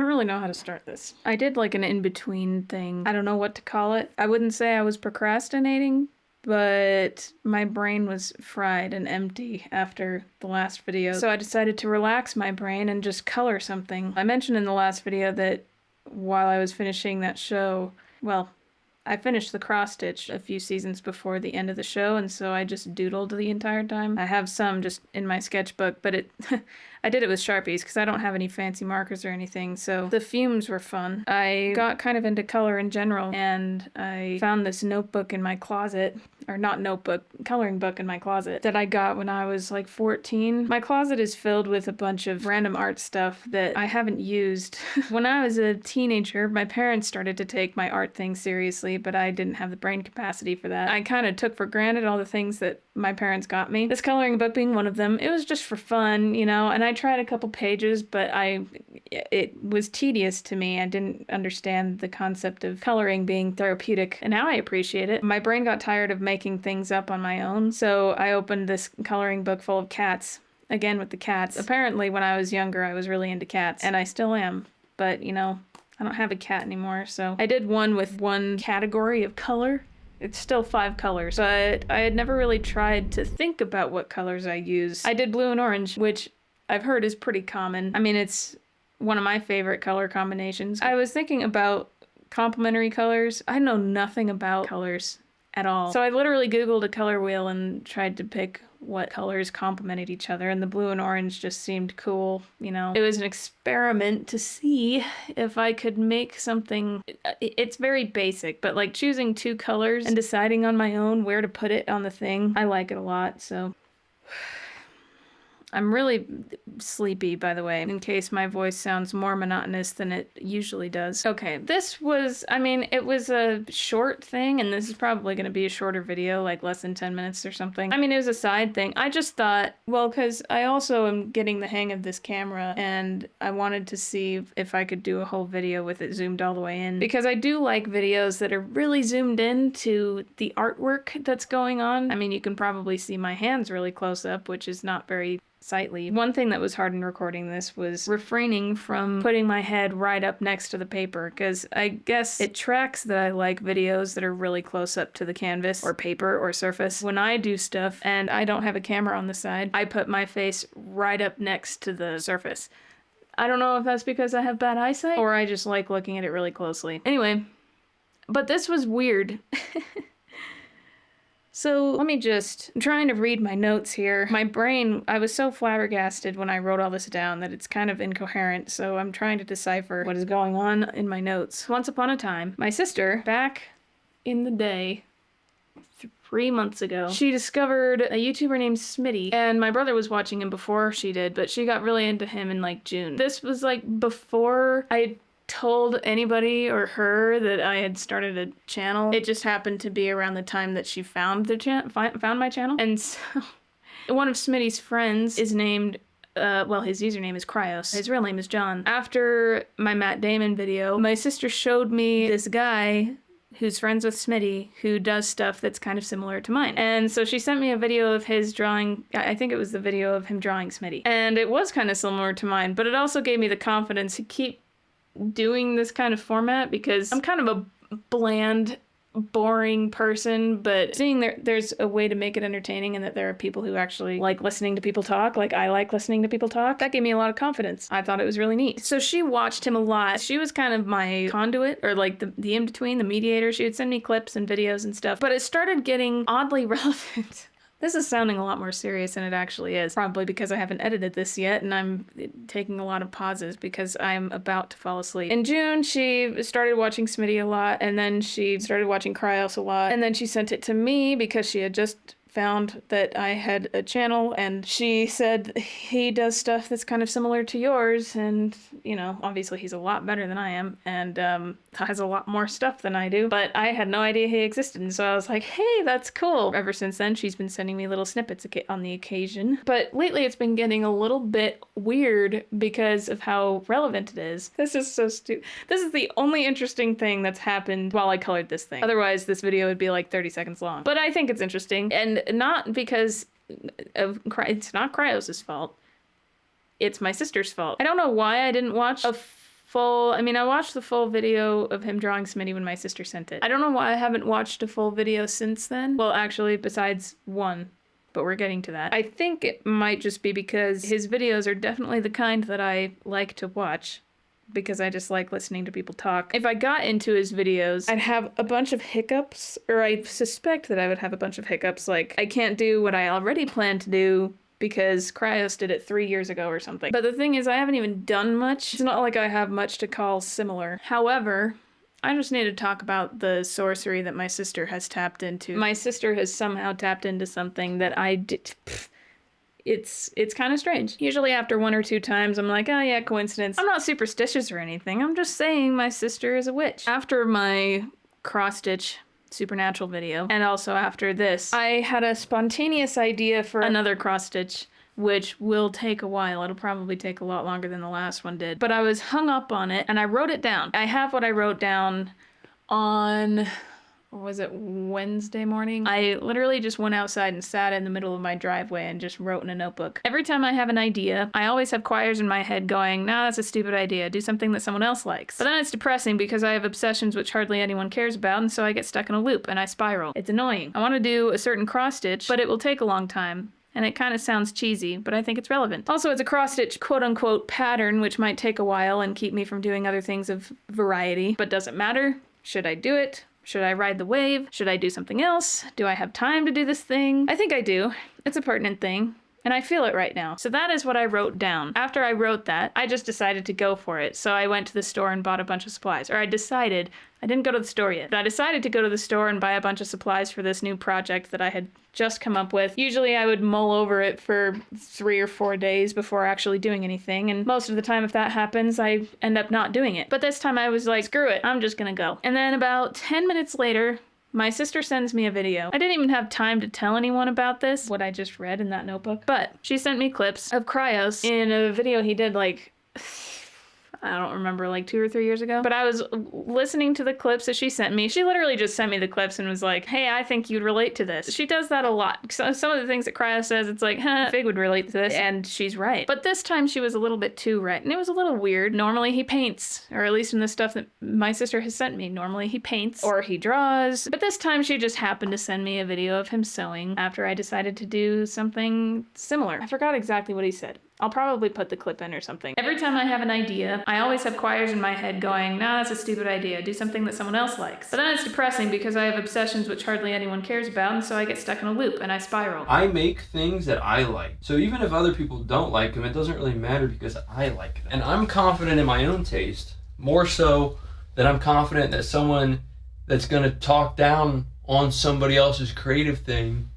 really know how to start this. I did like an in-between thing. I don't know what to call it. I wouldn't say I was procrastinating, but my brain was fried and empty after the last video. So I decided to relax my brain and just color something. I mentioned in the last video that while I was finishing that show, well, I finished the cross stitch a few seasons before the end of the show, and so I just doodled the entire time. I have some just in my sketchbook, but I did it with sharpies because I don't have any fancy markers or anything, so the fumes were fun. I got kind of into color in general, and I found this notebook in my closet, or not notebook, coloring book in my closet that I got when I was like 14. My closet is filled with a bunch of random art stuff that I haven't used. When I was a teenager, my parents started to take my art things seriously, but I didn't have the brain capacity for that. I kind of took for granted all the things that my parents got me. This coloring book being one of them. It was just for fun, you know, and I tried a couple pages, but it was tedious to me. I didn't understand the concept of coloring being therapeutic, and now I appreciate it. My brain got tired of making things up on my own, so I opened this coloring book full of cats. Again with the cats. Apparently when I was younger I was really into cats, and I still am, but you know, I don't have a cat anymore, so I did one with one category of color. It's still 5 colors, but I had never really tried to think about what colors I use. I did blue and orange, which I've heard is pretty common. I mean, it's one of my favorite color combinations. I was thinking about complementary colors. I know nothing about colors at all. So I literally Googled a color wheel and tried to pick what colors complemented each other, and the blue and orange just seemed cool, you know. It was an experiment to see if I could make something. It's very basic, but like choosing 2 colors and deciding on my own where to put it on the thing, I like it a lot, so. I'm really sleepy, by the way, in case my voice sounds more monotonous than it usually does. Okay, this was, I mean, it was a short thing, and this is probably going to be a shorter video, like less than 10 minutes or something. I mean, it was a side thing. I just thought, well, because I also am getting the hang of this camera, and I wanted to see if I could do a whole video with it zoomed all the way in, because I do like videos that are really zoomed in to the artwork that's going on. I mean, you can probably see my hands really close up, which is not very sightly. One thing that was hard in recording this was refraining from putting my head right up next to the paper, because I guess it tracks that I like videos that are really close up to the canvas or paper or surface. When I do stuff and I don't have a camera on the side, I put my face right up next to the surface. I don't know if that's because I have bad eyesight or I just like looking at it really closely. Anyway, but this was weird. So I'm trying to read my notes here. My brain, I was so flabbergasted when I wrote all this down that it's kind of incoherent, so I'm trying to decipher what is going on in my notes. Once upon a time, my sister, back in the day, 3 months ago, she discovered a YouTuber named Smitty, and my brother was watching him before she did, but she got really into him in like June. This was like before I told anybody or her that I had started a channel. It just happened to be around the time that she found found my channel. And so one of Smitty's friends is named well, his username is Cryos. His real name is John. After my Matt Damon video, my sister showed me this guy who's friends with Smitty, who does stuff that's kind of similar to mine. And so she sent me a video of his drawing, I think it was the video of him drawing Smitty. And it was kind of similar to mine, but it also gave me the confidence to keep doing this kind of format, because I'm kind of a bland, boring person, but seeing there's a way to make it entertaining and that there are people who actually like listening to people talk, like I like listening to people talk, that gave me a lot of confidence. I thought it was really neat. So she watched him a lot. She was kind of my conduit, or like the in-between, the mediator. She would send me clips and videos and stuff, but it started getting oddly relevant. This is sounding a lot more serious than it actually is, probably because I haven't edited this yet and I'm taking a lot of pauses because I'm about to fall asleep. In June, she started watching Smitty a lot, and then she started watching Cryos a lot, and then she sent it to me because she had just found that I had a channel, and she said he does stuff that's kind of similar to yours, and you know, obviously he's a lot better than I am, and has a lot more stuff than I do, but I had no idea he existed, and so I was like, hey, that's cool. Ever since then, she's been sending me little snippets on the occasion, but lately it's been getting a little bit weird because of how relevant it is. This is so stupid. This is the only interesting thing that's happened while I colored this thing. Otherwise, this video would be like 30 seconds long, but I think it's interesting, and not because it's not Cryos' fault. It's my sister's fault. I don't know why I didn't watch a I watched the full video of him drawing Smitty when my sister sent it. I don't know why I haven't watched a full video since then. Well, actually, besides one, but we're getting to that. I think it might just be because his videos are definitely the kind that I like to watch, because I just like listening to people talk. If I got into his videos, I'd have a bunch of hiccups, or I suspect that I would have a bunch of hiccups, like I can't do what I already planned to do because Cryos did it 3 years ago or something. But the thing is, I haven't even done much. It's not like I have much to call similar. However, I just need to talk about the sorcery that my sister has tapped into. My sister has somehow tapped into something that I did. It's kind of strange. Usually after 1 or 2 times, I'm like, oh yeah, coincidence. I'm not superstitious or anything. I'm just saying my sister is a witch. After my cross-stitch supernatural video, and also after this, I had a spontaneous idea for another cross-stitch, which will take a while. It'll probably take a lot longer than the last one did. But I was hung up on it, and I wrote it down. I have what I wrote down on... or was it Wednesday morning? I literally just went outside and sat in the middle of my driveway and just wrote in a notebook. Every time I have an idea, I always have choirs in my head going, nah, that's a stupid idea. Do something that someone else likes. But then it's depressing because I have obsessions which hardly anyone cares about, and so I get stuck in a loop and I spiral. It's annoying. I want to do a certain cross stitch, but it will take a long time. And it kind of sounds cheesy, but I think it's relevant. Also, it's a cross-stitch quote-unquote pattern, which might take a while and keep me from doing other things of variety. But does it matter? Should I do it? Should I ride the wave? Should I do something else? Do I have time to do this thing? I think I do. It's a pertinent thing. And I feel it right now. So that is what I wrote down. After I wrote that, I just decided to go for it. So I went to the store and bought a bunch of supplies. Or I didn't go to the store yet. But I decided to go to the store and buy a bunch of supplies for this new project that I had just come up with. Usually I would mull over it for 3 or 4 days before actually doing anything. And most of the time if that happens, I end up not doing it. But this time I was like, screw it, I'm just gonna go. And then about 10 minutes later, my sister sends me a video. I didn't even have time to tell anyone about this, what I just read in that notebook, but she sent me clips of Cryos in a video he did like, I don't remember, like 2 or 3 years ago. But I was listening to the clips that she sent me. She literally just sent me the clips and was like, hey, I think you'd relate to this. She does that a lot. So some of the things that Cryos says, it's like, huh, Fig would relate to this. And she's right. But this time she was a little bit too right. And it was a little weird. Normally he paints, or at least in the stuff that my sister has sent me. Normally he paints or he draws. But this time she just happened to send me a video of him sewing after I decided to do something similar. I forgot exactly what he said. I'll probably put the clip in or something. Every time I have an idea, I always have choirs in my head going, nah, that's a stupid idea. Do something that someone else likes. But then it's depressing because I have obsessions which hardly anyone cares about, and so I get stuck in a loop and I spiral. I make things that I like. So even if other people don't like them, it doesn't really matter because I like them. And I'm confident in my own taste, more so than I'm confident that someone that's gonna talk down on somebody else's creative thing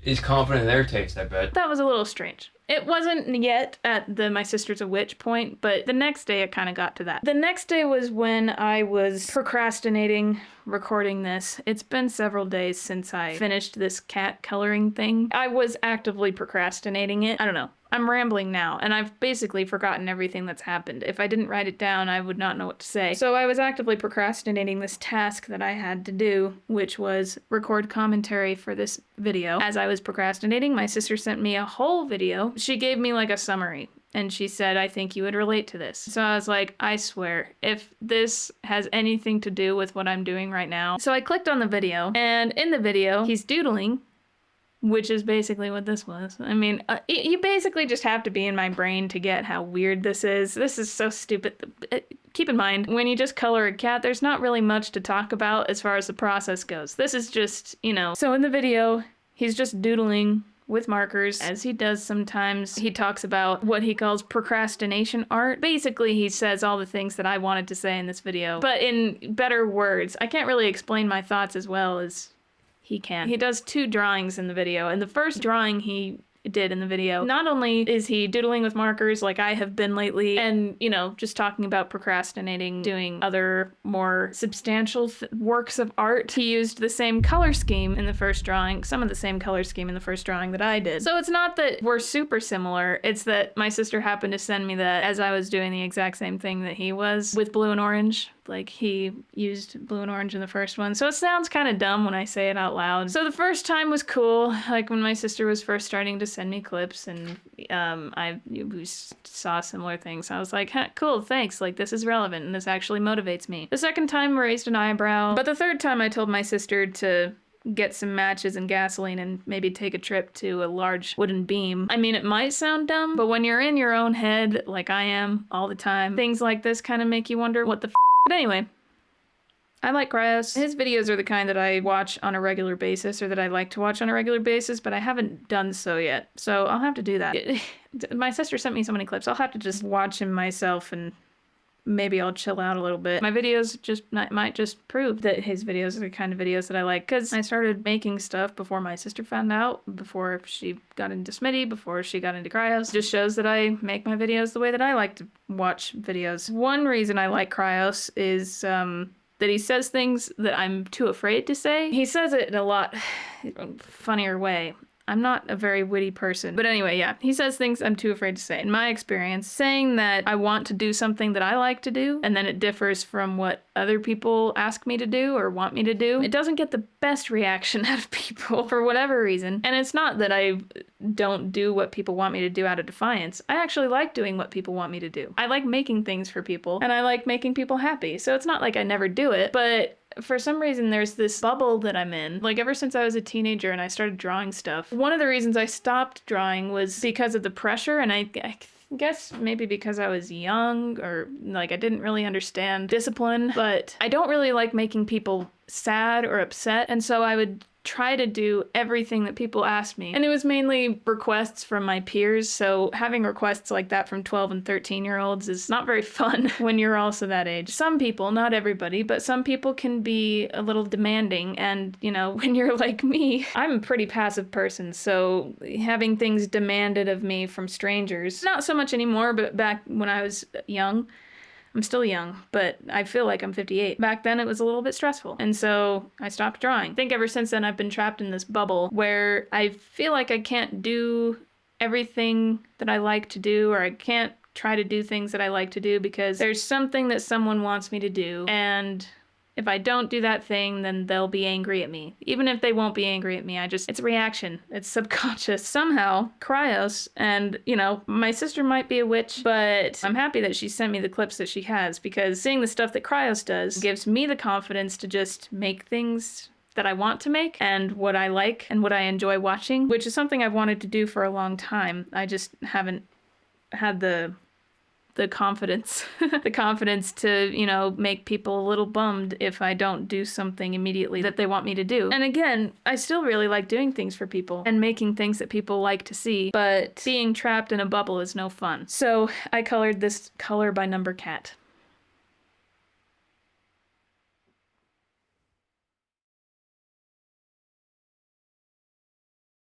is confident in their taste, I bet. That was a little strange. It wasn't yet at the my sister's a witch point, but the next day it kind of got to that. The next day was when I was procrastinating recording this. It's been several days since I finished this cat coloring thing. I was actively procrastinating it. I don't know. I'm rambling now, and I've basically forgotten everything that's happened. If I didn't write it down, I would not know what to say. So I was actively procrastinating this task that I had to do, which was record commentary for this video. As I was procrastinating, my sister sent me a whole video. She gave me like a summary, and she said, I think you would relate to this. So I was like, I swear, if this has anything to do with what I'm doing right now. So I clicked on the video, and in the video, he's doodling, which is basically what this was. I mean, you basically just have to be in my brain to get how weird this is. This is so stupid. Keep in mind, when you just color a cat, there's not really much to talk about as far as the process goes. This is just, you know. So in the video, he's just doodling with markers, as he does sometimes. He talks about what he calls procrastination art. Basically, he says all the things that I wanted to say in this video, but in better words. I can't really explain my thoughts as well as he can. He does 2 drawings in the video, and the first drawing he did in the video, not only is he doodling with markers like I have been lately, and, you know, just talking about procrastinating, doing other more substantial works of art, he used the same color scheme in the first drawing, some of the same color scheme in the first drawing that I did. So it's not that we're super similar, it's that my sister happened to send me that as I was doing the exact same thing that he was with blue and orange. Like, he used blue and orange in the first one. So it sounds kind of dumb when I say it out loud. So the first time was cool, like when my sister was first starting to send me clips, and we saw similar things. I was like, huh, cool, thanks. Like, this is relevant, and this actually motivates me. The second time raised an eyebrow, but the third time I told my sister to get some matches and gasoline and maybe take a trip to a large wooden beam. I mean, it might sound dumb, but when you're in your own head, like I am all the time, things like this kind of make you wonder what the f. But anyway, I like Cryos. His videos are the kind that I watch on a regular basis, or that I like to watch on a regular basis, but I haven't done so yet. So I'll have to do that. My sister sent me so many clips. I'll have to just watch him myself, and maybe I'll chill out a little bit. My videos might just prove that his videos are the kind of videos that I like, because I started making stuff before my sister found out, before she got into Smitty, before she got into Cryos. It just shows that I make my videos the way that I like to watch videos. One reason I like Cryos is that he says things that I'm too afraid to say. He says it in a lot funnier way. I'm not a very witty person. But anyway, yeah, he says things I'm too afraid to say. In my experience, saying that I want to do something that I like to do, and then it differs from what other people ask me to do or want me to do, it doesn't get the best reaction out of people for whatever reason. And it's not that I don't do what people want me to do out of defiance. I actually like doing what people want me to do. I like making things for people, and I like making people happy. So it's not like I never do it, but for some reason, there's this bubble that I'm in. Like, ever since I was a teenager and I started drawing stuff, one of the reasons I stopped drawing was because of the pressure, and I guess maybe because I was young, or like I didn't really understand discipline, but I don't really like making people sad or upset, and so I would try to do everything that people asked me. And it was mainly requests from my peers, so having requests like that from 12 and 13-year-olds is not very fun when you're also that age. Some people, not everybody, but some people can be a little demanding, and, you know, when you're like me, I'm a pretty passive person, so having things demanded of me from strangers, not so much anymore, but back when I was young, I'm still young, but I feel like I'm 58. Back then it was a little bit stressful, and so I stopped drawing. I think ever since then I've been trapped in this bubble where I feel like I can't do everything that I like to do, or I can't try to do things that I like to do because there's something that someone wants me to do, and if I don't do that thing, then they'll be angry at me. Even if they won't be angry at me, it's a reaction. It's subconscious. Somehow, Cryos, and, you know, my sister might be a witch, but I'm happy that she sent me the clips that she has, because seeing the stuff that Cryos does gives me the confidence to just make things that I want to make, and what I like and what I enjoy watching, which is something I've wanted to do for a long time. I just haven't had the confidence the confidence to, you know, make people a little bummed if I don't do something immediately that they want me to do. And again, I still really like doing things for people and making things that people like to see, but being trapped in a bubble is no fun. So I colored this color by number cat.